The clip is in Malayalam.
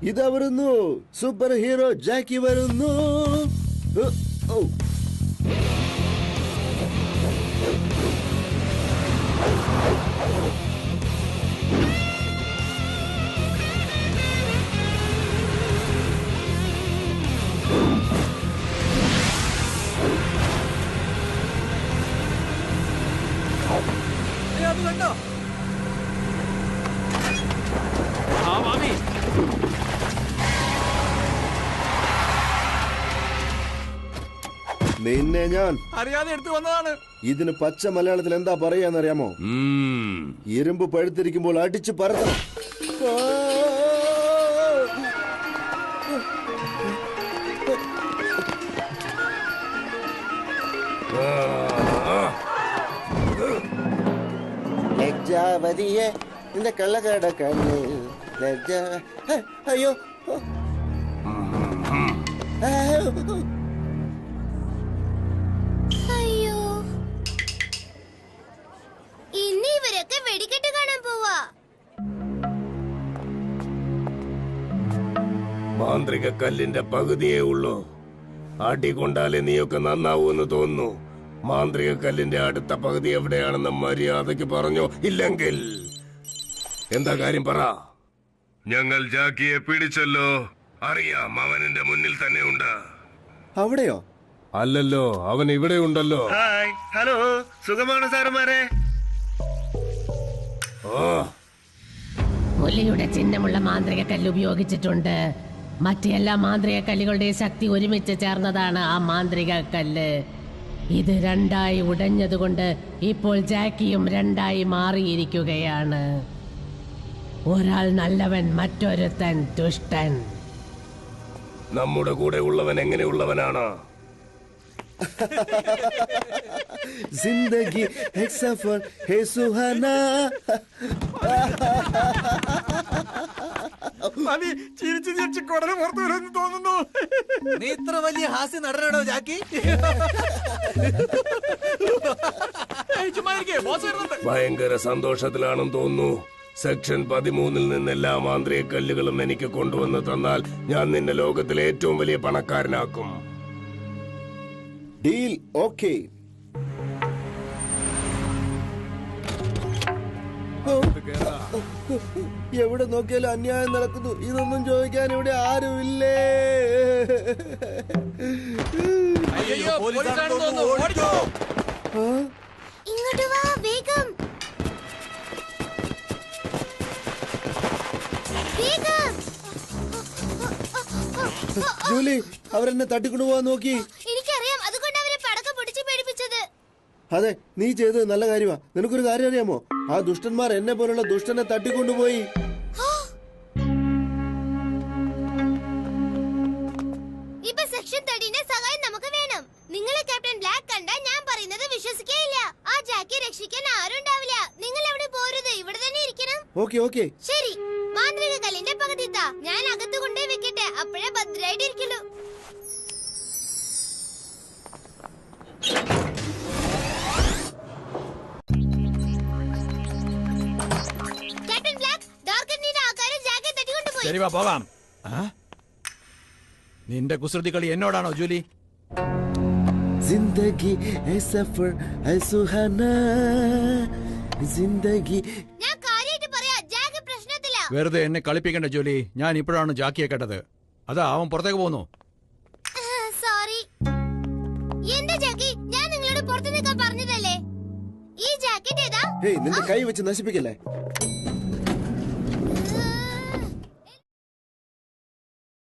ഇതാ വരുന്നു, സൂപ്പർ ഹീറോ ജാക്കി വരുന്നു. നിന്നെ ഞാൻ അറിയാതെ എടുത്തു വന്നതാണ്. ഇതിന് പച്ച മലയാളത്തിൽ എന്താ പറയാന്നറിയാമോ? ഇരുമ്പ് പഴുത്തിരിക്കുമ്പോൾ അടിച്ചു പറക്കണം. ലജ്ജാവതിയെ നിന്റെ കള്ളകട കണ്ണിൽ ലജ്ജ. അയ്യോ, അയ്യോ, ഇന്ന് ഇവരൊക്കെ വെടിക്കെട്ട് കാണാൻ പോവാ. മാന്ത്രിക കല്ലിന്റെ പകുതിയേ ഉള്ളൂ. അടി കൊണ്ടാലേ നീയൊക്കെ നന്നാവൂന്ന് തോന്നുന്നു. മാന്ത്രിക കല്ലിന്റെ അടുത്ത പകുതി എവിടെയാണെന്ന് മര്യാദയ്ക്ക് പറഞ്ഞോ, ഇല്ലെങ്കിൽ എന്താ കാര്യം പറ. ഞങ്ങൾ ജാക്കിയെ പിടിച്ചല്ലോ. അറിയാം, അവൻ എന്റെ മുന്നിൽ തന്നെ ഉണ്ട്. അവിടെയോ? അല്ലല്ലോ, അവൻ ഇവിടെ ഉണ്ടല്ലോ. ഹായ്, ഹലോ, സുഖമാണ് സാറുമാരെ. പുലിയുടെ ചിഹ്നമുള്ള മാന്ത്രിക കല്ല് ഉപയോഗിച്ചിട്ടുണ്ട്. മറ്റെല്ലാ മാന്ത്രിക കല്ലുകളുടെയും ശക്തി ഒരുമിച്ച് ചേർന്നതാണ് ആ മാന്ത്രിക കല്ല്. ഇത് രണ്ടായി ഉടഞ്ഞതുകൊണ്ട് ഇപ്പോൾ ജാക്കിയും രണ്ടായി മാറിയിരിക്കുകയാണ്. ഒരാൾ നല്ലവൻ, മറ്റൊരുത്തൻ ദുഷ്ടൻ. നമ്മുടെ കൂടെ ഉള്ളവൻ എങ്ങനെയുള്ളവനാണ്? जिंदगी एक सफर है सुहाना. ചിരിച്ചു ചിരിച്ച് കുടല് പുറത്തു വരുമെന്ന് തോന്നുന്നു. നീ ഇത്ര വലിയ ഹാസ്യ നടനാണോ ജാക്കി? ഭയങ്കര സന്തോഷത്തിലാണെന്ന് തോന്നുന്നു. സെക്ഷൻ 13 നിന്ന് എല്ലാ മാന്ത്രിക കല്ലുകളും എനിക്ക് കൊണ്ടുവന്ന് തന്നാൽ ഞാൻ നിന്നെ ലോകത്തിലെ ഏറ്റവും വലിയ പണക്കാരനാക്കും. Deal okay. എവിടെ നോക്കിയാലും അന്യായം നടക്കുന്നു. ഇതൊന്നും ചോദിക്കാൻ ഇവിടെ ആരുമില്ലേ? ഇങ്ങോട്ട് വാ വേഗം. ജൂലി, അവരെന്നെ തട്ടിക്കൊണ്ടുപോവാൻ നോക്കി. എനിക്കറിയാം, അതുകൊണ്ട് അവരെ പടക്കം പൊടിച്ച് പേടിപ്പിച്ചത്. അതെ, നീ ചെയ്തത് നല്ല കാര്യമാ. നിനക്കൊരു കാര്യം അറിയാമോ? ആ ദുഷ്ടന്മാർ എന്നെ പോലുള്ള ദുഷ്ടനെ തട്ടിക്കൊണ്ടുപോയി. ഇപ്പൊ സെക്ഷൻ 13 സഹായം നമുക്ക് വേണം. നിങ്ങളെ ക്യാപ്റ്റൻ ബ്ലാക്ക് കണ്ടാ ഞാൻ പറയുന്നത് വിശ്വസിക്കേയില്ല. ആ ജാക്കി രക്ഷിക്കാൻ ആരും ഉണ്ടാവില്ല. നിങ്ങൾ എവിടെ പോരുത്, ഇവിടെ തന്നെ ഇരിക്കണം. Okay okay. ശരി, മാന്ത്രിക കല്ലിന്റെ പകുതി താ. ഞാൻ അകത്ത് കൊണ്ടേ വെക്കട്ടെ, അപ്പോഴേ ഭദ്രായിട്ട് ഇരിക്കുള്ളൂ. ക്യാപ്റ്റൻ ബ്ലാക്ക്, ഡാർക്കനിന്റെ ആൾക്കാരെ ജാക്കി തട്ടിക്കൊണ്ടുപോയി. ശരി, വാ പോകാം. നിന്റെ കുസൃതി കളി എന്നോടാണോ ജൂലി? जिंदगी है सफर है सुहाना. जिंदगी. ഞാൻ കാര്യമായിട്ട് പറയാ, ജാക്കി പ്രശ്നത്തില്ല. വെറുതെ എന്നെ കളിപ്പിക്കണ്ട ജൂലി. ഞാൻ ഇപ്പോഴാണ് ജാക്കിയെ കേട്ടത്. അതാ അവൻ പുറത്തേക്ക് പോകുന്നു. സോറി. എന്താ ജാക്കി, ഞാൻ നിങ്ങളോട് പുറത്തു നിൽക്കാൻ പറഞ്ഞതല്ലേ? ഈ ജാക്കറ്റ് ഏതാ? ഹേയ്, നിന്റെ കൈ വെച്ച് നശിപ്പിക്കല്ലേ.